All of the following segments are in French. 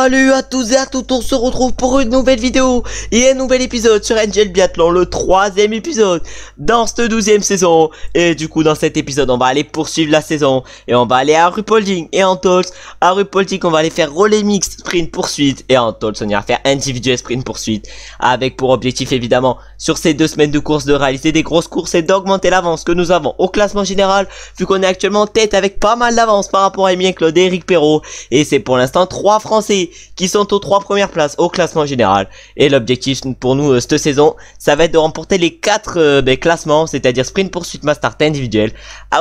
Salut à tous et à toutes, on se retrouve pour une nouvelle vidéo et un nouvel épisode sur Angel Biathlon, le 3e épisode dans cette 12e saison. Et du coup dans cet épisode on va aller poursuivre la saison et on va aller à Ruhpolding et en Tolz. À Ruhpolding on va aller faire relais mixte, sprint poursuite, et en Tolz on ira faire individuel sprint poursuite, avec pour objectif évidemment sur ces 2 semaines de course de réaliser des grosses courses et d'augmenter l'avance que nous avons au classement général, vu qu'on est actuellement en tête avec pas mal d'avance par rapport à Emilien Claude et Eric Perrault. Et c'est pour l'instant 3 Français qui sont aux 3 premières places au classement général. Et l'objectif pour nous cette saison, ça va être de remporter les 4 classements, c'est-à-dire sprint, poursuite, mass start, individuel.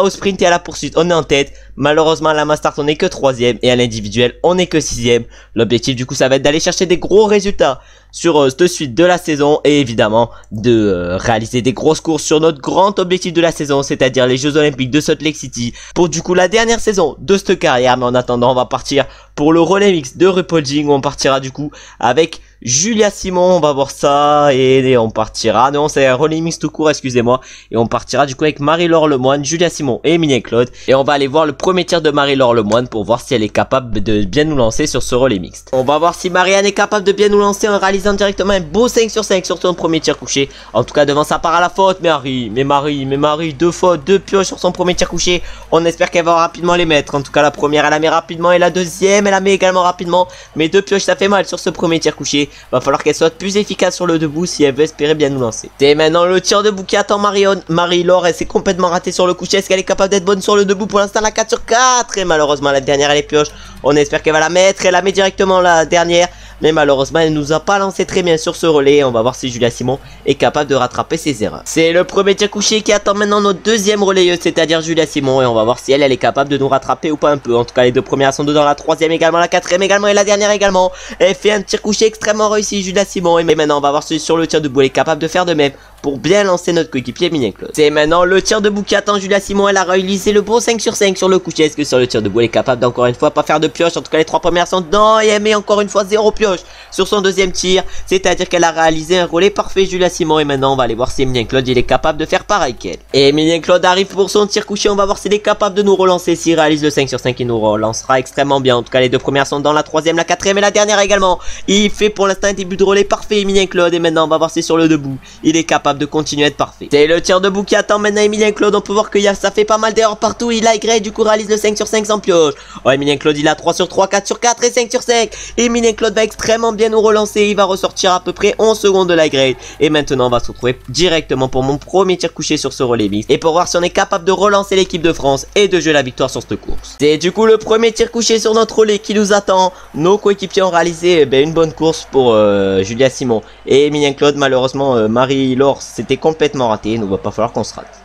Au sprint et à la poursuite, on est en tête. Malheureusement à la mass start on est que 3e et à l'individuel on est que 6e. L'objectif du coup ça va être d'aller chercher des gros résultats sur cette suite de la saison et évidemment de réaliser des grosses courses sur notre grand objectif de la saison, c'est-à-dire les Jeux Olympiques de Salt Lake City pour du coup la dernière saison de cette carrière. Mais en attendant on va partir pour le relais mix de Ruhpolding où on partira du coup avec Julia Simon, on va voir ça, et on partira, non c'est un relais mix tout court, excusez-moi, et on partira du coup avec Marie-Laure Lemoine, Julia Simon et Emilien Claude, et on va aller voir le premier tir de Marie-Laure Lemoine pour voir si elle est capable de bien nous lancer sur ce relais mixte. On va voir si Marianne est capable de bien nous lancer en réalisant directement un beau 5 sur 5 sur son premier tir couché, en tout cas devant sa part à la faute, mais Marie, 2 fautes, 2 pioches sur son premier tir couché, on espère qu'elle va rapidement les mettre, en tout cas la première elle la met rapidement et la deuxième elle la met également rapidement, mais 2 pioches ça fait mal sur ce premier tir couché. Va falloir qu'elle soit plus efficace sur le debout si elle veut espérer bien nous lancer. Et maintenant le tir debout qui attend Marie-Laure, elle s'est complètement ratée sur le couché. Est-ce qu'elle est capable d'être bonne sur le debout? Pour l'instant la 4 sur 4 et malheureusement la dernière elle est pioche. On espère qu'elle va la mettre, elle la met directement la dernière. Mais malheureusement elle nous a pas lancé très bien sur ce relais. On va voir si Julia Simon est capable de rattraper ses erreurs. C'est le premier tir couché qui attend maintenant notre deuxième relayeuse, c'est-à-dire Julia Simon, et on va voir si elle est capable de nous rattraper ou pas un peu. En tout cas les 2 premières sont dedans, la 3e également, la 4e également et la dernière également. Elle fait un tir couché extrêmement réussi Julia Simon, et mais maintenant on va voir si sur le tir debout elle est capable de faire de même pour bien lancer notre coéquipier Emilien Claude. C'est maintenant le tir debout qui attend Julia Simon. Elle a réalisé le beau 5 sur 5 sur le couché. Est-ce que sur le tir debout elle est capable d'encore une fois pas faire de pioche? En tout cas les 3 premières sont dedans et elle met encore une fois 0 pioche sur son deuxième tir, c'est à dire qu'elle a réalisé un relais parfait Julia Simon. Et maintenant on va aller voir si Emilien Claude il est capable de faire pareil qu'elle. Et Emilien Claude arrive pour son tir couché. On va voir s'il est capable de nous relancer. S'il réalise le 5 sur 5 il nous relancera extrêmement bien. En tout cas les 2 premières sont dans, la 3e, la 4e et la dernière également. Il fait pour l'instant un début de relais parfait Emilien Claude, et maintenant on va voir si sur le debout il est capable de continuer à être parfait. C'est le tir debout qui attend maintenant Emilien Claude. On peut voir que ça fait pas mal d'erreurs partout. Il a Y, du coup réalise le 5 sur 5 sans pioche. Oh, Emilien Claude il a 3 sur 3, 4 sur 4 et 5 sur 5. Emilien Claude va extrêmement bien nous relancer. Il va ressortir à peu près 11 secondes de la grade. Et maintenant on va se retrouver directement pour mon premier tir couché sur ce relais mix, et pour voir si on est capable de relancer l'équipe de France et de jouer la victoire sur cette course. C'est du coup le premier tir couché sur notre relais qui nous attend. Nos coéquipiers ont réalisé une bonne course pour Julia Simon et Emilien Claude. Malheureusement Marie-Laure c'était complètement raté. Il ne va pas falloir qu'on se rate.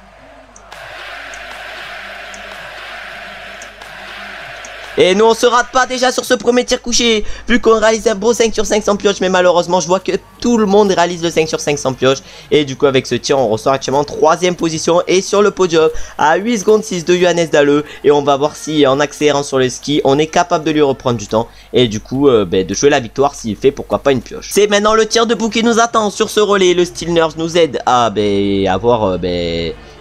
Et nous on se rate pas déjà sur ce premier tir couché, vu qu'on réalise un beau 5 sur 5 sans pioche. Mais malheureusement je vois que tout le monde réalise le 5 sur 5 sans pioche. Et du coup avec ce tir on ressort actuellement en 3e position et sur le podium à 8 secondes 6 de Johannes Dalleux. Et on va voir si en accélérant sur le ski on est capable de lui reprendre du temps, et du coup de jouer la victoire s'il fait pourquoi pas une pioche. C'est maintenant le tir debout qui nous attend sur ce relais. Le Steel Nurse nous aide à avoir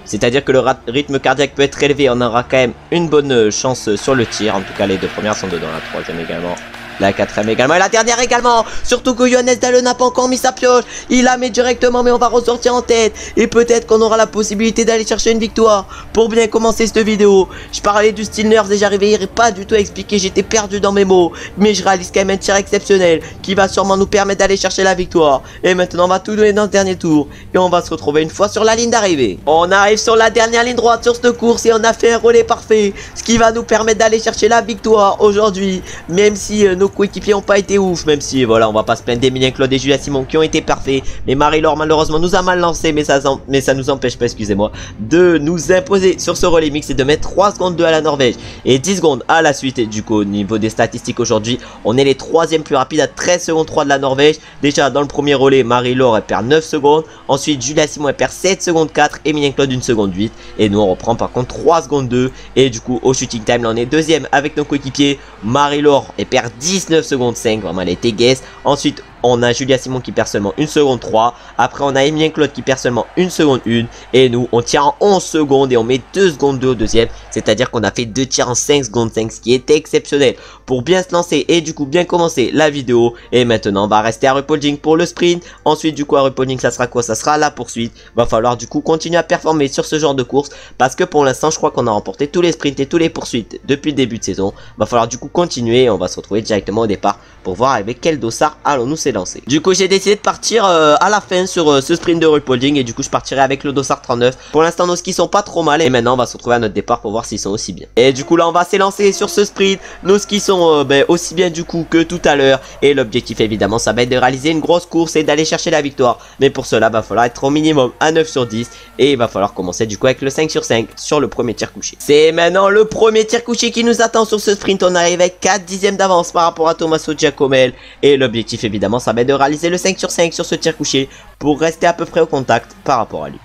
c'est-à-dire que le rythme cardiaque peut être élevé. On aura quand même une bonne chance sur le tir. En tout cas les 2 premières sont dedans, la 3e également, la 4e également et la dernière également. Surtout que Johannes Dalleux n'a pas encore mis sa pioche. Il la met directement, mais on va ressortir en tête. Et peut-être qu'on aura la possibilité d'aller chercher une victoire. Pour bien commencer cette vidéo, je parlais du Steel Nurse et j'arrivais pas du tout à expliquer. J'étais perdu dans mes mots. Mais je réalise quand même un tir exceptionnel qui va sûrement nous permettre d'aller chercher la victoire. Et maintenant on va tout donner dans ce dernier tour. Et on va se retrouver une fois sur la ligne d'arrivée. On arrive sur la dernière ligne droite sur cette course et on a fait un relais parfait. Ce qui va nous permettre d'aller chercher la victoire aujourd'hui. Même si nos coéquipiers n'ont pas été ouf, même si voilà on va pas se plaindre d'Emilien Claude et Julia Simon qui ont été parfaits, mais Marie-Laure malheureusement nous a mal lancé, mais ça nous empêche pas, excusez-moi, de nous imposer sur ce relais mix et de mettre 3 secondes 2 à la Norvège et 10 secondes à la suite. Et du coup au niveau des statistiques aujourd'hui on est les 3e plus rapides à 13 secondes 3 de la Norvège. Déjà dans le premier relais Marie-Laure elle perd 9 secondes, ensuite Julia Simon elle perd 7 secondes 4, Emilien Claude 1 seconde 8, et nous on reprend par contre 3 secondes 2. Et du coup au shooting time là on est 2e avec nos coéquipiers. Marie-Laure elle perd 19 secondes 5, vraiment elle était guesse. Ensuite on a Julia Simon qui perd seulement 1 seconde 3. Après on a Emilien Claude qui perd seulement 1 seconde 1. Et nous on tire en 11 secondes et on met 2 secondes 2 au deuxième. C'est à dire qu'on a fait 2 tirs en 5 secondes 5, ce qui est exceptionnel pour bien se lancer et du coup bien commencer la vidéo. Et maintenant on va rester à RuPaul pour le sprint. Ensuite du coup à RuPaul ça sera quoi? Ça sera la poursuite. Va falloir du coup continuer à performer sur ce genre de course, parce que pour l'instant je crois qu'on a remporté tous les sprints et tous les poursuites depuis le début de saison. Va falloir du coup continuer et on va se retrouver directement au départ pour voir avec quel dossard allons-nous s'élancer. Du coup j'ai décidé de partir à la fin sur ce sprint de RuPaul et du coup je partirai avec le dossard 39. Pour l'instant nos skis sont pas trop mal et maintenant on va se retrouver à notre départ pour voir s'ils sont aussi bien. Et du coup là on va s'élancer sur ce sprint. Nos skis sont aussi bien du coup que tout à l'heure et l'objectif évidemment ça va être de réaliser une grosse course et d'aller chercher la victoire. Mais pour cela va falloir être au minimum à 9 sur 10 et il va falloir commencer du coup avec le 5 sur 5 sur le premier tir couché. C'est maintenant le premier tir couché qui nous attend sur ce sprint. On arrive avec 4 dixièmes d'avance par rapport à Tommaso Giacomel et l'objectif évidemment ça va être de réaliser le 5 sur 5 sur ce tir couché pour rester à peu près au contact par rapport à lui.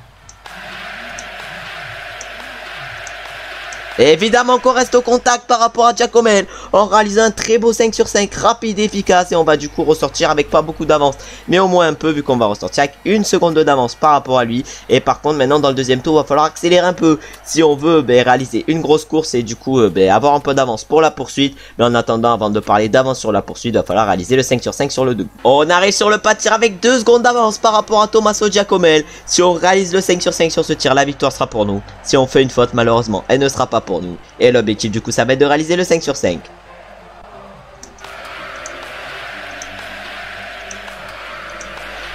Et évidemment qu'on reste au contact par rapport à Giacomel en réalisant un très beau 5 sur 5 rapide et efficace. Et on va du coup ressortir avec pas beaucoup d'avance, mais au moins un peu, vu qu'on va ressortir avec 1 seconde d'avance par rapport à lui. Et par contre maintenant dans le deuxième tour il va falloir accélérer un peu si on veut réaliser une grosse course et du coup avoir un peu d'avance pour la poursuite. Mais en attendant, avant de parler d'avance sur la poursuite, il va falloir réaliser le 5 sur 5 sur le 2. On arrive sur le pas de tir avec 2 secondes d'avance par rapport à Tommaso Giacomel. Si on réalise le 5 sur 5 sur ce tir, la victoire sera pour nous. Si on fait une faute, malheureusement elle ne sera pas pour nous. Et l'objectif du coup ça va être de réaliser le 5 sur 5.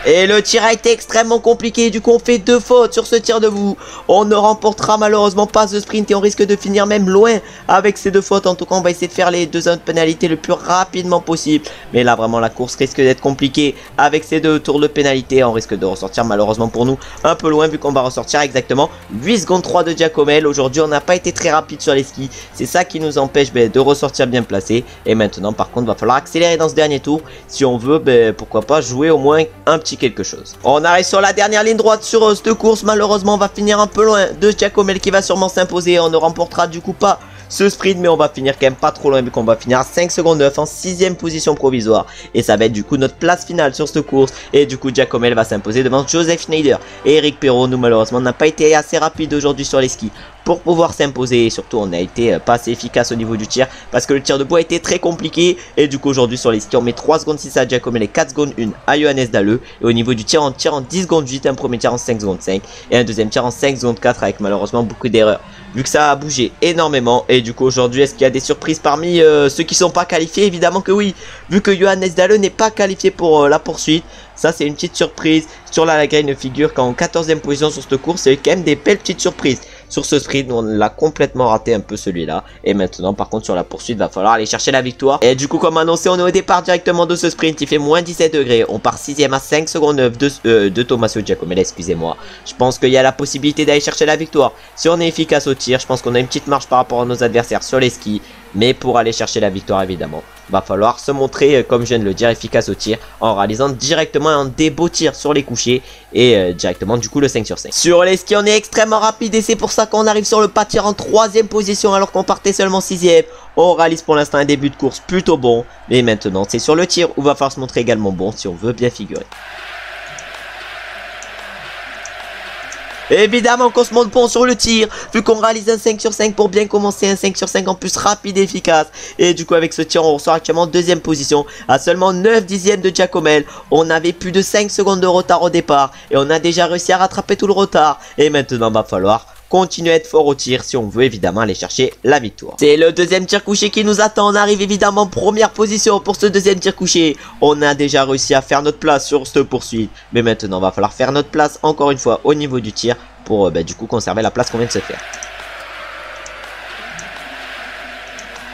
Et le tir a été extrêmement compliqué, du coup on fait 2 fautes sur ce tir debout. On ne remportera malheureusement pas ce sprint et on risque de finir même loin avec ces 2 fautes. En tout cas on va essayer de faire les 2 zones de pénalité le plus rapidement possible. Mais là vraiment la course risque d'être compliquée avec ces 2 tours de pénalité. On risque de ressortir malheureusement pour nous un peu loin, vu qu'on va ressortir exactement 8 secondes 3 de Giacomel. Aujourd'hui on n'a pas été très rapide sur les skis. C'est ça qui nous empêche de ressortir bien placé. Et maintenant par contre va falloir accélérer dans ce dernier tour si on veut pourquoi pas jouer au moins un petit quelque chose. On arrive sur la dernière ligne droite sur cette course. Malheureusement on va finir un peu loin de Giacomel qui va sûrement s'imposer. On ne remportera du coup pas ce sprint, mais on va finir quand même pas trop loin, vu qu'on va finir à 5 secondes 9 en 6ème position provisoire. Et ça va être du coup notre place finale sur cette course. Et du coup Giacomel va s'imposer devant Joseph Schneider et Eric Perrault. Nous malheureusement on n'a pas été assez rapide aujourd'hui sur les skis pour pouvoir s'imposer, et surtout on a été pas assez efficace au niveau du tir parce que le tir debout a été très compliqué. Et du coup aujourd'hui sur les skis on met 3 secondes 6 à Giacomel et 4 secondes 1 à Johannes Dalleux. Et au niveau du tir on tire en 10 secondes 8, un premier tir en 5 secondes 5 et un deuxième tir en 5 secondes 4 avec malheureusement beaucoup d'erreurs vu que ça a bougé énormément. Et du coup aujourd'hui est-ce qu'il y a des surprises parmi ceux qui sont pas qualifiés? Évidemment que oui, vu que Johannes Dalleux n'est pas qualifié pour la poursuite. Ça c'est une petite surprise. Sur la Lagrange figure qu'en 14ème position sur cette course. C'est quand même des belles petites surprises. Sur ce sprint on l'a complètement raté un peu celui-là. Et maintenant par contre sur la poursuite va falloir aller chercher la victoire. Et du coup comme annoncé on est au départ directement de ce sprint. Il fait moins 17 degrés. On part 6ème à 5 secondes 9 de Tommaso Giacomel, excusez-moi. Je pense qu'il y a la possibilité d'aller chercher la victoire si on est efficace au tir. Je pense qu'on a une petite marge par rapport à nos adversaires sur les skis. Mais pour aller chercher la victoire évidemment va falloir se montrer, comme je viens de le dire, efficace au tir en réalisant directement un des beaux tirs sur les couchers et directement du coup le 5 sur 5. Sur les skis on est extrêmement rapide et c'est pour ça qu'on arrive sur le pas de tir en 3ème position alors qu'on partait seulement 6ème. On réalise pour l'instant un début de course plutôt bon, mais maintenant c'est sur le tir où va falloir se montrer également bon si on veut bien figurer. Évidemment qu'on se monte bon sur le tir, vu qu'on réalise un 5 sur 5 pour bien commencer, un 5 sur 5 en plus rapide et efficace. Et du coup avec ce tir on ressort actuellement en 2ème position à seulement 9 dixièmes de Giacomel. On avait plus de 5 secondes de retard au départ et on a déjà réussi à rattraper tout le retard. Et maintenant va falloir continuer à être fort au tir si on veut évidemment aller chercher la victoire. C'est le 2ème tir couché qui nous attend. On arrive évidemment en première position pour ce 2ème tir couché. On a déjà réussi à faire notre place sur cette poursuite, mais maintenant va falloir faire notre place encore une fois au niveau du tir pour du coup conserver la place qu'on vient de se faire.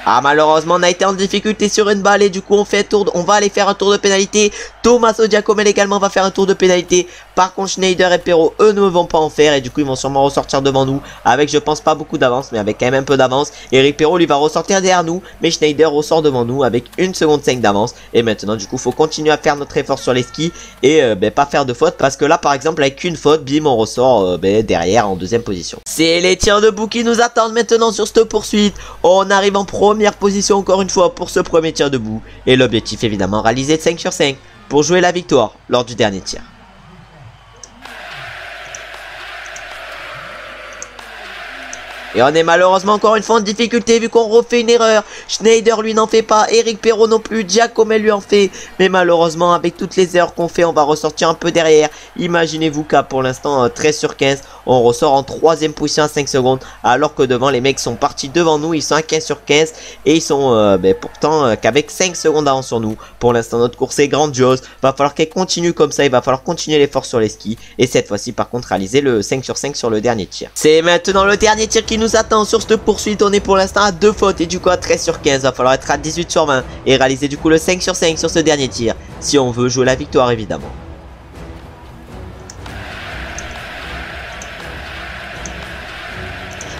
Ah malheureusement on a été en difficulté sur une balle et du coup on va aller faire un tour de pénalité. Tommaso Giacomel également va faire un tour de pénalité. Par contre Schneider et Perrault eux ne vont pas en faire et du coup ils vont sûrement ressortir devant nous avec je pense pas beaucoup d'avance mais avec quand même un peu d'avance. Eric Perrault lui va ressortir derrière nous mais Schneider ressort devant nous avec 1 seconde 5 d'avance. Et maintenant du coup faut continuer à faire notre effort sur les skis et pas faire de faute parce que là par exemple avec une faute bim on ressort derrière en 2ème position. C'est les tirs debout qui nous attendent maintenant sur cette poursuite. On arrive en première position encore une fois pour ce premier tir debout et l'objectif évidemment réaliser de 5 sur 5 pour jouer la victoire lors du dernier tir. Et on est malheureusement encore une fois en difficulté vu qu'on refait une erreur. Schneider lui n'en fait pas, Eric Perrault non plus, Giacomet lui en fait. Mais malheureusement avec toutes les erreurs qu'on fait, on va ressortir un peu derrière. Imaginez-vous qu'à pour l'instant 13 sur 15, on ressort en 3ème position à 5 secondes. Alors que devant les mecs sont partis devant nous, ils sont à 15 sur 15. Et ils sont pourtant qu'avec 5 secondes d'avance sur nous. Pour l'instant notre course est grandiose. Va falloir qu'elle continue comme ça, il va falloir continuer l'effort sur les skis. Et cette fois-ci par contre réaliser le 5 sur 5 sur le dernier tir. C'est maintenant le dernier tir qui nous attend sur cette poursuite. On est pour l'instant à 2 fautes et du coup à 13 sur 15. Va falloir être à 18 sur 20 et réaliser du coup le 5 sur 5 sur ce dernier tir. Si on veut jouer la victoire évidemment.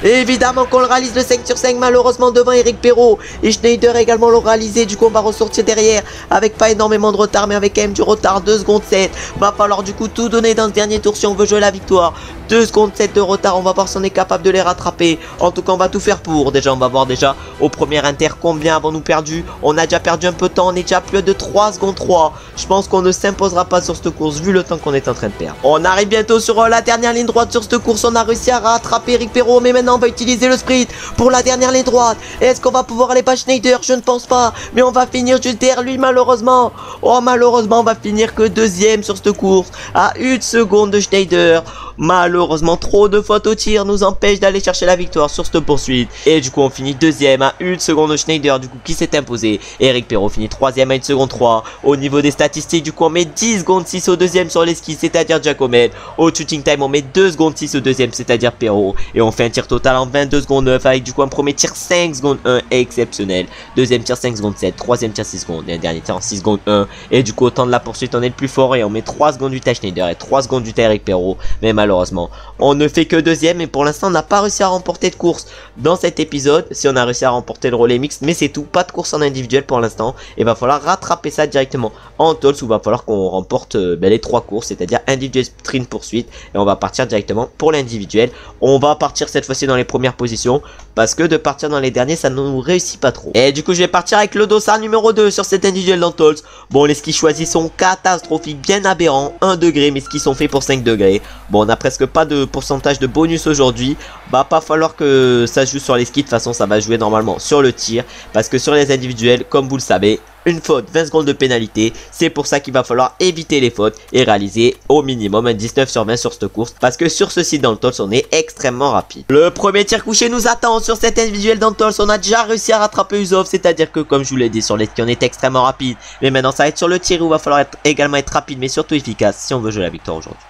Et évidemment qu'on le réalise le 5 sur 5 malheureusement devant Eric Perrault. Et Schneider également l'ont réalisé. Du coup on va ressortir derrière avec pas énormément de retard mais avec quand même du retard. 2 secondes 7. Va falloir du coup tout donner dans ce dernier tour si on veut jouer la victoire. 2 secondes 7 de retard. On va voir si on est capable de les rattraper. En tout cas on va tout faire pour. Déjà on va voir déjà au premier inter combien avons-nous perdu. On a déjà perdu un peu de temps. On est déjà à plus de 3 secondes 3. Je pense qu'on ne s'imposera pas sur cette course vu le temps qu'on est en train de perdre. On arrive bientôt sur la dernière ligne droite sur cette course. On a réussi à rattraper Eric Perrault. Mais maintenant on va utiliser le sprint pour la dernière ligne droite. Est-ce qu'on va pouvoir aller pas Schneider? Je ne pense pas. Mais on va finir juste derrière lui malheureusement. Oh malheureusement on va finir que 2ème sur cette course. À 1 seconde de Schneider. Malheureusement trop de fautes au tir nous empêche d'aller chercher la victoire sur cette poursuite. Et du coup on finit 2ème à 1 seconde de Schneider du coup qui s'est imposé. Eric Perrault finit 3ème à 1 seconde 3. Au niveau des statistiques du coup on met 10 secondes 6 au 2ème sur les skis c'est à dire Giacomet. Au shooting time on met 2 secondes 6 au 2ème c'est à dire Perrault. Et on fait un tir total en 22 secondes 9 avec du coup un premier tir 5 secondes 1 exceptionnel. 2ème tir 5 secondes 7. 3ème tir 6 secondes. Et un dernier tir en 6 secondes 1. Et du coup au temps de la poursuite on est le plus fort et on met 3 secondes du à Schneider et 3 secondes du à Eric Perrault. Mais malheureusement on ne fait que 2ème et pour l'instant on n'a pas réussi à remporter de course dans cet épisode. Si on a réussi à remporter le relais mixte mais c'est tout. Pas de course en individuel pour l'instant. Et va falloir rattraper ça directement en tols où va falloir qu'on remporte les 3 courses. C'est à dire individuel sprint poursuite. Et on va partir directement pour l'individuel. On va partir cette fois-ci dans les premières positions. Parce que de partir dans les derniers ça ne nous réussit pas trop. Et du coup je vais partir avec le dossard numéro 2 sur cet individuel dans Tols. Bon les skis choisis sont catastrophiques, bien aberrants. 1 degré, mes skis sont faits pour 5 degrés. Bon on a presque pas de pourcentage de bonus aujourd'hui. Va pas falloir que ça se joue sur les skis. De toute façon ça va jouer normalement sur le tir. Parce que sur les individuels comme vous le savez, une faute, 20 secondes de pénalité. C'est pour ça qu'il va falloir éviter les fautes et réaliser au minimum un 19 sur 20 sur cette course. Parce que sur ce site dans le Tols, on est extrêmement rapide. Le premier tir couché nous attend sur cet individuel dans le Tols. On a déjà réussi à rattraper Uzov. C'est-à-dire que comme je vous l'ai dit sur les skis, on est extrêmement rapide. Mais maintenant ça va être sur le tir où il va falloir également être rapide mais surtout efficace si on veut jouer la victoire aujourd'hui.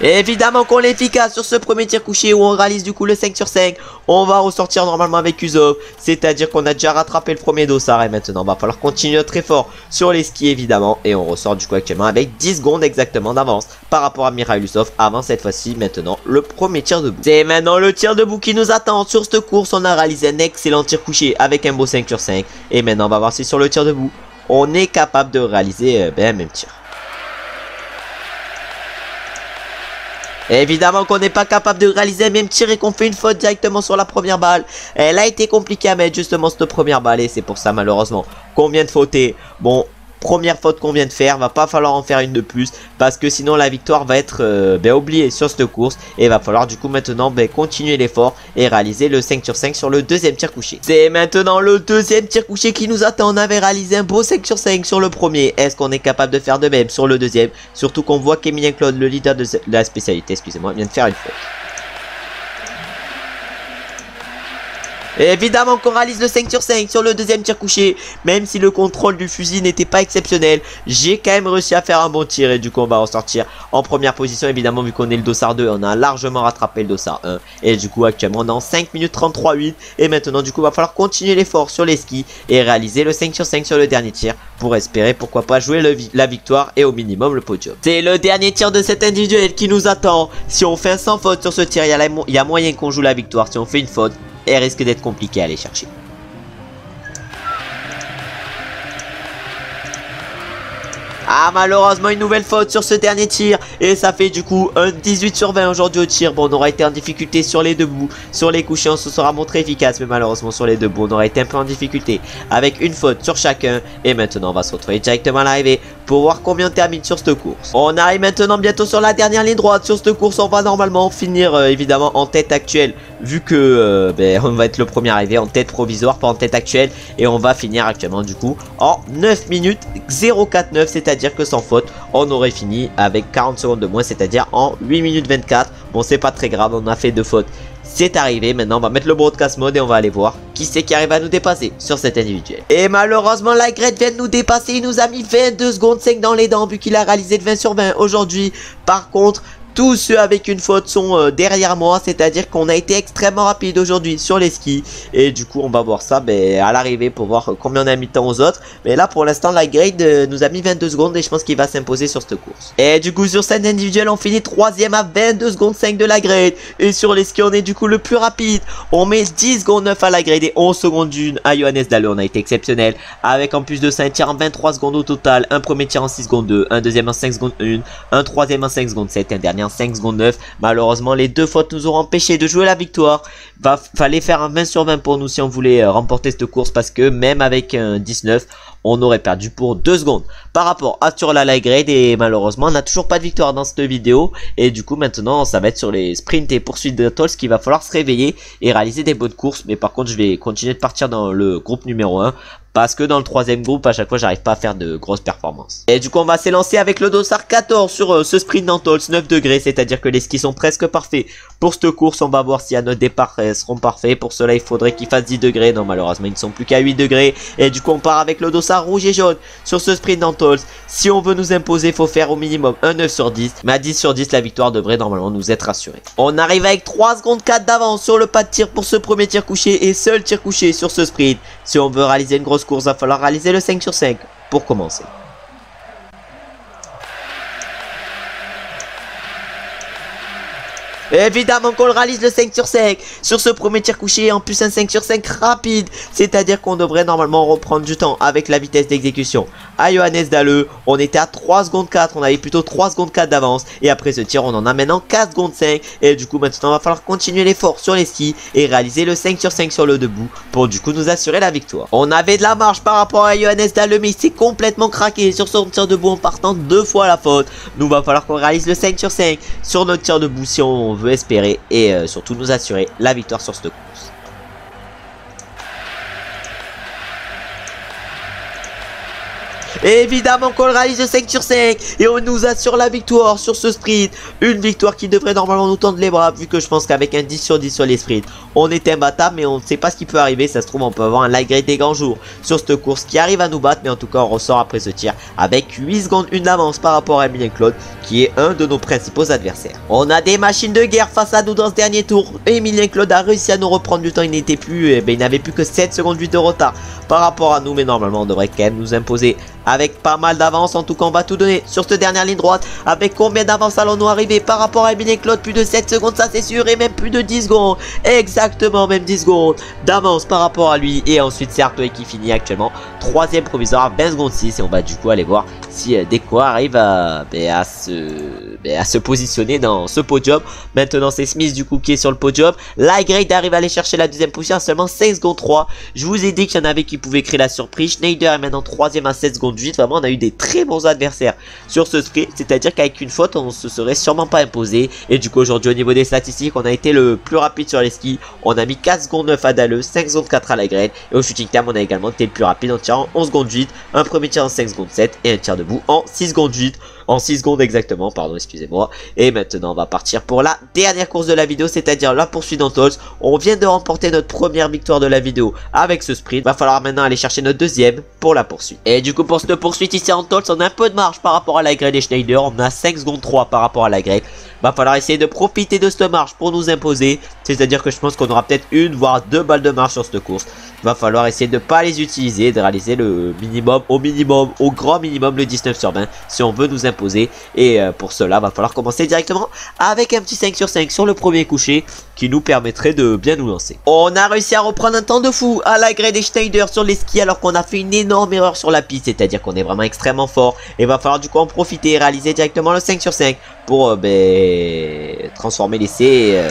Et évidemment qu'on est efficace sur ce premier tir couché où on réalise du coup le 5 sur 5. On va ressortir normalement avec Uzov. C'est-à-dire qu'on a déjà rattrapé le premier dossard. Et maintenant va falloir continuer très fort sur les skis évidemment. Et on ressort du coup actuellement avec 10 secondes exactement d'avance par rapport à Mikhail Usov. Avant cette fois-ci maintenant le premier tir debout. C'est maintenant le tir debout qui nous attend. Sur cette course on a réalisé un excellent tir couché avec un beau 5 sur 5. Et maintenant on va voir si sur le tir debout on est capable de réaliser un même tir. Et évidemment qu'on n'est pas capable de réaliser le même tir et qu'on fait une faute directement sur la première balle. Elle a été compliquée à mettre justement cette première balle et c'est pour ça malheureusement qu'on vient de fauter. Bon, première faute qu'on vient de faire, va pas falloir en faire une de plus parce que sinon la victoire va être oubliée sur cette course et va falloir du coup maintenant continuer l'effort et réaliser le 5 sur 5 sur le deuxième tir couché. C'est maintenant le deuxième tir couché qui nous attend. On avait réalisé un beau 5 sur 5 sur le premier. Est-ce qu'on est capable de faire de même sur le deuxième? Surtout qu'on voit qu'Emilien Claude, le leader de la spécialité, excusez-moi, vient de faire une faute. Et évidemment qu'on réalise le 5 sur 5 sur le deuxième tir couché. Même si le contrôle du fusil n'était pas exceptionnel, j'ai quand même réussi à faire un bon tir. Et du coup on va ressortir en première position. Évidemment vu qu'on est le dossard 2, on a largement rattrapé le dossard 1. Et du coup actuellement on est en 5 minutes 33-8. Et maintenant du coup il va falloir continuer l'effort sur les skis et réaliser le 5 sur 5 sur le dernier tir. Pour espérer pourquoi pas jouer la victoire et au minimum le podium. C'est le dernier tir de cet individuel qui nous attend. Si on fait un sans faute sur ce tir, il y a moyen qu'on joue la victoire. Si on fait une faute, elle risque d'être compliquée à aller chercher. Ah, malheureusement une nouvelle faute sur ce dernier tir. Et ça fait du coup un 18 sur 20 aujourd'hui au tir. Bon, on aura été en difficulté sur les debout. Sur les couchés on se sera montré efficace. Mais malheureusement sur les debout on aura été un peu en difficulté. Avec une faute sur chacun. Et maintenant on va se retrouver directement à l'arrivée pour voir combien on termine sur cette course. On arrive maintenant bientôt sur la dernière ligne droite. Sur cette course on va normalement finir évidemment en tête actuelle. Vu que on va être le premier arrivé en tête provisoire, pas en tête actuelle. Et on va finir actuellement du coup en 9 minutes 049. C'est-à-dire que sans faute on aurait fini avec 40 secondes de moins. C'est-à-dire en 8 minutes 24. Bon, c'est pas très grave, on a fait 2 fautes. C'est arrivé, maintenant on va mettre le broadcast mode et on va aller voir qui c'est qui arrive à nous dépasser sur cet individuel. Et malheureusement la Grete vient de nous dépasser, il nous a mis 22 secondes 5 dans les dents vu qu'il a réalisé de 20 sur 20 aujourd'hui. Par contre, tous ceux avec une faute sont derrière moi, c'est-à-dire qu'on a été extrêmement rapide aujourd'hui sur les skis. Et du coup on va voir ça à l'arrivée pour voir combien on a mis de temps aux autres. Mais là pour l'instant la Grade nous a mis 22 secondes et je pense qu'il va s'imposer sur cette course. Et du coup sur cette individuelle on finit 3ème à 22 secondes 5 de la Grade. Et sur les skis on est du coup le plus rapide. On met 10 secondes 9 à la Grade et 11 secondes d'une à Johannes Dalle. On a été exceptionnel. Avec en plus de ça un tir en 23 secondes au total. Un premier tir en 6 secondes 2. Un deuxième en 5 secondes 1. Un troisième en 5 secondes 7. Un dernier en 5 secondes 9. Malheureusement les 2 fautes nous ont empêché de jouer la victoire. Fallait faire un 20 sur 20 pour nous si on voulait remporter cette course. Parce que même avec un 19 on aurait perdu pour 2 secondes par rapport à sur la light grade. Et malheureusement on n'a toujours pas de victoire dans cette vidéo. Et du coup maintenant ça va être sur les sprints et poursuites de Tolls qu'il va falloir se réveiller et réaliser des bonnes courses. Mais par contre je vais continuer de partir dans le groupe numéro 1. Parce que dans le 3ème groupe, à chaque fois, j'arrive pas à faire de grosses performances. Et du coup, on va s'élancer avec le dossard 14 sur ce sprint dans Tolls, 9 degrés. C'est-à-dire que les skis sont presque parfaits. Pour cette course, on va voir si à notre départ, elles seront parfaits. Pour cela, il faudrait qu'ils fassent 10 degrés. Non, malheureusement, ils ne sont plus qu'à 8 degrés. Et du coup, on part avec le dossard rouge et jaune sur ce sprint dans Tolls. Si on veut nous imposer, il faut faire au minimum un 9 sur 10. Mais à 10 sur 10, la victoire devrait normalement nous être assurée. On arrive avec 3 secondes 4 d'avance sur le pas de tir pour ce premier tir couché. Et seul tir couché sur ce sprint. Si on veut réaliser une grosse course, il va falloir réaliser le 5 sur 5 pour commencer. Évidemment qu'on le réalise le 5 sur 5 sur ce premier tir couché, en plus un 5 sur 5 rapide. C'est-à-dire qu'on devrait normalement reprendre du temps avec la vitesse d'exécution. À Johannes Dalle, on était à 3 secondes 4, on avait plutôt 3 secondes 4 d'avance. Et après ce tir, on en a maintenant 4 secondes 5. Et du coup maintenant, il va falloir continuer l'effort sur les skis et réaliser le 5 sur 5 sur le debout pour du coup nous assurer la victoire. On avait de la marge par rapport à Johannes Dalle, mais il s'est complètement craqué sur son tir debout en partant 2 fois à la faute. Nous, va falloir qu'on réalise le 5 sur 5 sur notre tir debout si on veut espérer et surtout nous assurer la victoire sur cette course. Et évidemment qu'on le réalise le 5 sur 5 et on nous assure la victoire sur ce sprint. Une victoire qui devrait normalement nous tendre les bras, vu que je pense qu'avec un 10 sur 10 sur les sprints on est imbattable, mais on ne sait pas ce qui peut arriver. Ça se trouve on peut avoir un light grade des grands jours sur cette course qui arrive à nous battre. Mais en tout cas on ressort après ce tir avec 8 secondes 1 d'avance par rapport à Emilien Claude, qui est un de nos principaux adversaires. On a des machines de guerre face à nous dans ce dernier tour. Emilien Claude a réussi à nous reprendre du temps. Il n'était plus, il n'avait plus que 7 secondes 8 de retard par rapport à nous, mais normalement on devrait quand même nous imposer avec pas mal d'avance. En tout cas on va tout donner sur cette dernière ligne droite. Avec combien d'avance allons-nous arriver par rapport à Emilien Claude? Plus de 7 secondes, ça c'est sûr, et même plus de 10 secondes. Exactement, même 10 secondes d'avance par rapport à lui. Et ensuite c'est Artois qui finit actuellement 3ème provisoire, 20 secondes 6. Et on va du coup aller voir si Deco arrive à se positionner dans ce podium. Maintenant c'est Smith du coup qui est sur le podium. Light grade arrive à aller chercher la 2ème position à seulement 5 secondes 3. Je vous ai dit qu'il y en avait qui pouvaient créer la surprise. Schneider est maintenant 3ème à 7 secondes 8. Vraiment on a eu des très bons adversaires sur ce sprint. C'est à dire qu'avec une faute on se serait sûrement pas imposé. Et du coup aujourd'hui au niveau des statistiques on a été le plus rapide sur les skis. On a mis 4 secondes 9 à Dalle, 5 secondes 4 à la Grade. Et au shooting time on a également été le plus rapide en tirant 11 secondes 8. Un premier tir en 5 secondes 7 et un tir debout en 6 secondes 8. En 6 secondes exactement, pardon, excusez-moi. Et maintenant on va partir pour la dernière course de la vidéo, c'est-à-dire la poursuite en Tolls. On vient de remporter notre première victoire de la vidéo avec ce sprint. Va falloir maintenant aller chercher notre 2ème pour la poursuite. Et du coup pour cette poursuite ici en Tolls, on a un peu de marge par rapport à la Grade et Schneider. On a 5 secondes 3 par rapport à la Grade. Va falloir essayer de profiter de cette marge pour nous imposer. C'est-à-dire que je pense qu'on aura peut-être une voire deux balles de marge sur cette course. Il va falloir essayer de ne pas les utiliser, de réaliser le minimum, au grand minimum le 19 sur 20 si on veut nous imposer. Et pour cela, il va falloir commencer directement avec un petit 5 sur 5 sur le premier coucher qui nous permettrait de bien nous lancer. On a réussi à reprendre un temps de fou à la grade des Schneider sur les skis alors qu'on a fait une énorme erreur sur la piste, c'est-à-dire qu'on est vraiment extrêmement fort. Et il va falloir du coup en profiter et réaliser directement le 5 sur 5 pour transformer l'essai.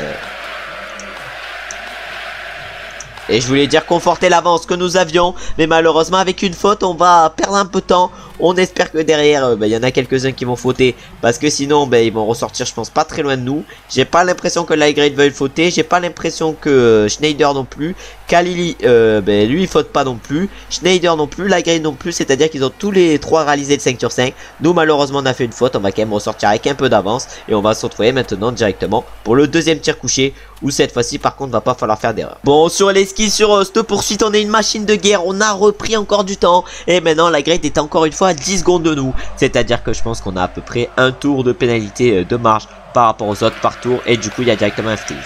Et je voulais dire conforter l'avance que nous avions, mais malheureusement avec une faute on va perdre un peu de temps. On espère que derrière il y en a quelques-uns qui vont fauter, parce que sinon ils vont ressortir je pense pas très loin de nous. J'ai pas l'impression que Ligrade veuille fauter, j'ai pas l'impression que Schneider non plus. Kalili lui il faute pas non plus, Schneider non plus, Ligrade non plus, c'est à dire qu'ils ont tous les trois réalisé le 5 sur 5. Nous malheureusement on a fait une faute, on va quand même ressortir avec un peu d'avance. Et on va se retrouver maintenant directement pour le deuxième tir couché, où cette fois-ci par contre va pas falloir faire d'erreur. Bon, sur les skis, sur cette poursuite on est une machine de guerre, on a repris encore du temps. Et maintenant Ligrade est encore une fois à 10 secondes de nous, c'est à dire que je pense qu'on a à peu près un tour de pénalité de marge par rapport aux autres par tour. Et du coup il y a directement un freeze.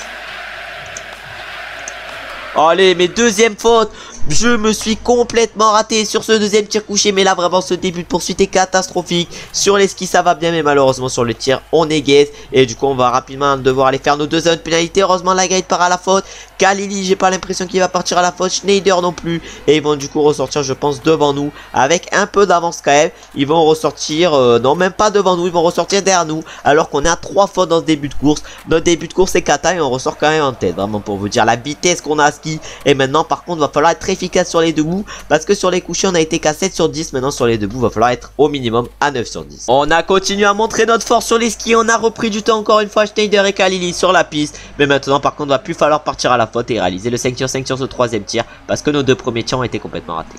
Allez, mes deuxième faute. Je me suis complètement raté sur ce deuxième tir couché. Mais là vraiment ce début de poursuite est catastrophique. Sur les skis ça va bien, mais malheureusement sur le tir on est gaze. Et du coup on va rapidement devoir aller faire nos deux zones de pénalité. Heureusement la grade part à la faute. Kalili j'ai pas l'impression qu'il va partir à la faute. Schneider non plus. Et ils vont du coup ressortir je pense devant nous, avec un peu d'avance quand même. Ils vont ressortir, non même pas devant nous, ils vont ressortir derrière nous. Alors qu'on est à 3 fautes dans ce début de course. Notre début de course est cata et on ressort quand même en tête. Vraiment pour vous dire la vitesse qu'on a à ski. Et maintenant par contre va falloir être efficace sur les deux bouts, parce que sur les couchés on a été qu'à 7 sur 10. Maintenant sur les deux bouts va falloir être au minimum à 9 sur 10. On a continué à montrer notre force sur les skis. On a repris du temps encore une fois Schneider et Kalili sur la piste. Mais maintenant par contre va plus falloir partir à la faute et réaliser le 5 sur 5 sur ce troisième tir, parce que nos deux premiers tirs ont été complètement ratés.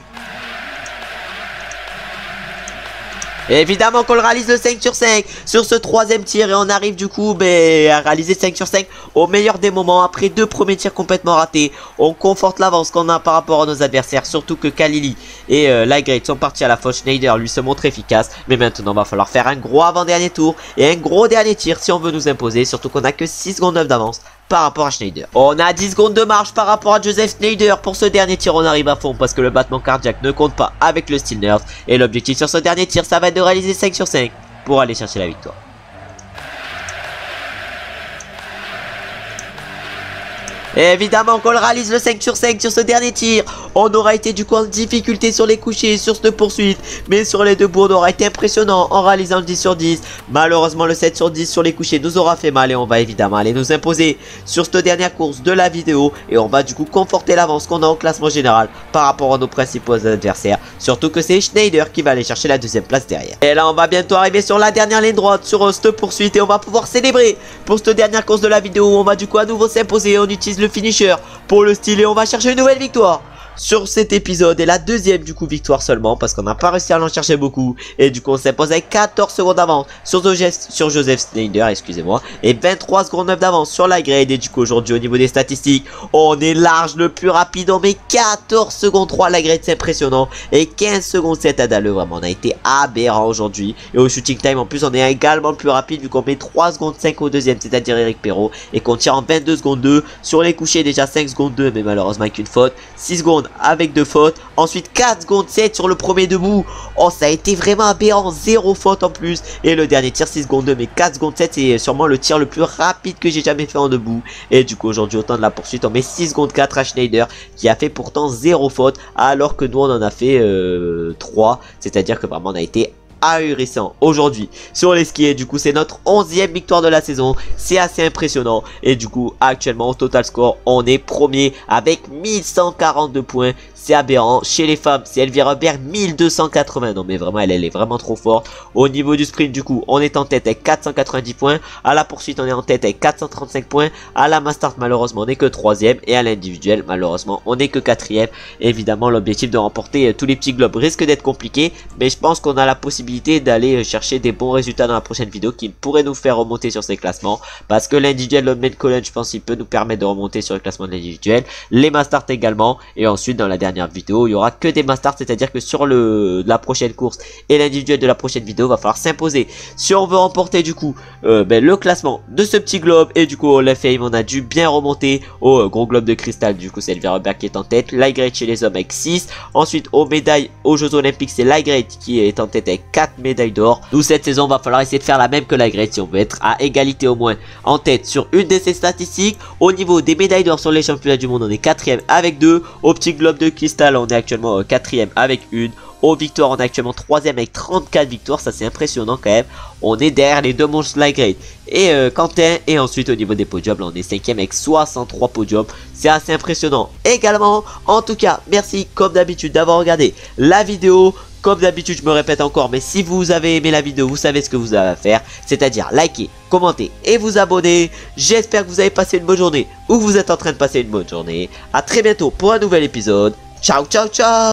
Et évidemment qu'on le réalise le 5 sur 5 sur ce troisième tir. Et on arrive du coup à réaliser 5 sur 5 au meilleur des moments. Après deux premiers tirs complètement ratés, on conforte l'avance qu'on a par rapport à nos adversaires. Surtout que Kalili et Ligrade sont partis à la faute. Schneider lui se montre efficace. Mais maintenant va falloir faire un gros avant-dernier tour et un gros dernier tir si on veut nous imposer. Surtout qu'on a que 6 secondes 9 d'avance par rapport à Schneider. On a 10 secondes de marge par rapport à Joseph Schneider. Pour ce dernier tir on arrive à fond, parce que le battement cardiaque ne compte pas avec le Steel Nerve. Et l'objectif sur ce dernier tir ça va être de réaliser 5 sur 5 pour aller chercher la victoire. Et évidemment qu'on le réalise le 5 sur 5 sur ce dernier tir. On aura été du coup en difficulté sur les couchés, sur cette poursuite. Mais sur les deux bouts on aura été impressionnant en réalisant le 10 sur 10. Malheureusement le 7 sur 10 sur les couchés nous aura fait mal. Et on va évidemment aller nous imposer sur cette dernière course de la vidéo. Et on va du coup conforter l'avance qu'on a au classement général par rapport à nos principaux adversaires. Surtout que c'est Schneider qui va aller chercher la deuxième place derrière. Et là on va bientôt arriver sur la dernière ligne droite sur cette poursuite. Et on va pouvoir célébrer pour cette dernière course de la vidéo. On va du coup à nouveau s'imposer. On utilise le finisher pour le style et on va chercher une nouvelle victoire sur cet épisode, et la deuxième du coup victoire seulement, parce qu'on n'a pas réussi à en chercher beaucoup. Et du coup on s'impose avec 14 secondes d'avance sur Joseph Schneider, excusez-moi, et 23 secondes 9 d'avance sur la grade. Et du coup aujourd'hui au niveau des statistiques on est large le plus rapide, on met 14 secondes 3 la grade, c'est impressionnant, et 15 secondes 7 à Dalle. Vraiment on a été aberrant aujourd'hui. Et au shooting time en plus on est également le plus rapide, vu qu'on met 3 secondes 5 au deuxième, c'est à dire Eric Perrault, et qu'on tire en 22 secondes 2 sur les couchés, déjà 5 secondes 2 mais malheureusement avec une faute, 6 secondes avec 2 fautes, ensuite 4 secondes 7 sur le premier debout. Oh ça a été vraiment aberrant, 0 faute en plus. Et le dernier tir 6 secondes 2 mais 4 secondes 7, c'est sûrement le tir le plus rapide que j'ai jamais fait en debout. Et du coup aujourd'hui au temps de la poursuite on met 6 secondes 4 à Schneider, qui a fait pourtant 0 faute, alors que nous on en a fait 3, c'est à dire que vraiment on a été ahurissant aujourd'hui sur les skis. Et du coup c'est notre 11e victoire de la saison, c'est assez impressionnant. Et du coup actuellement au total score on est premier avec 1142 points, c'est aberrant. Chez les femmes c'est Elvira Berg 1280, non mais vraiment elle est vraiment trop forte. Au niveau du sprint du coup on est en tête avec 490 points, à la poursuite on est en tête avec 435 points, à la Mastart malheureusement on est que 3ème, et à l'individuel malheureusement on est que 4ème. Évidemment l'objectif de remporter tous les petits globes risque d'être compliqué, mais je pense qu'on a la possibilité possibilité d'aller chercher des bons résultats dans la prochaine vidéo qui pourraient nous faire remonter sur ces classements. Parce que l'individuel Lone Man Colon, je pense qu'il peut nous permettre de remonter sur le classement de l'individuel. Les Mastart également. Et ensuite dans la dernière vidéo, il y aura que des Mastart, c'est-à-dire que sur la prochaine course et l'individuel de la prochaine vidéo, va falloir s'imposer. Si on veut remporter du coup le classement de ce petit globe, et du coup au Hall of Fame, on a dû bien remonter au gros globe de cristal. Du coup c'est Elvira Robert qui est en tête, Ligrate chez les hommes avec 6. Ensuite aux médailles aux Jeux Olympiques, c'est Ligrate qui est en tête avec 4 médailles d'or. Nous cette saison va falloir essayer de faire la même que Ligrate si on veut être à égalité au moins en tête sur une de ces statistiques. Au niveau des médailles d'or sur les championnats du monde, on est 4ème avec 2. Au petit globe de cristal, on est actuellement 4ème avec 1. Aux victoires, on est actuellement 3ème avec 34 victoires, ça c'est impressionnant quand même. On est derrière les deux monstres Ligrate et Quentin. Et ensuite au niveau des podiums, là, on est 5ème avec 63 podiums. C'est assez impressionnant également. En tout cas, merci comme d'habitude d'avoir regardé la vidéo. Comme d'habitude, je me répète encore, mais si vous avez aimé la vidéo, vous savez ce que vous avez à faire. C'est-à-dire liker, commenter et vous abonner. J'espère que vous avez passé une bonne journée ou que vous êtes en train de passer une bonne journée. A très bientôt pour un nouvel épisode. Ciao, ciao, ciao!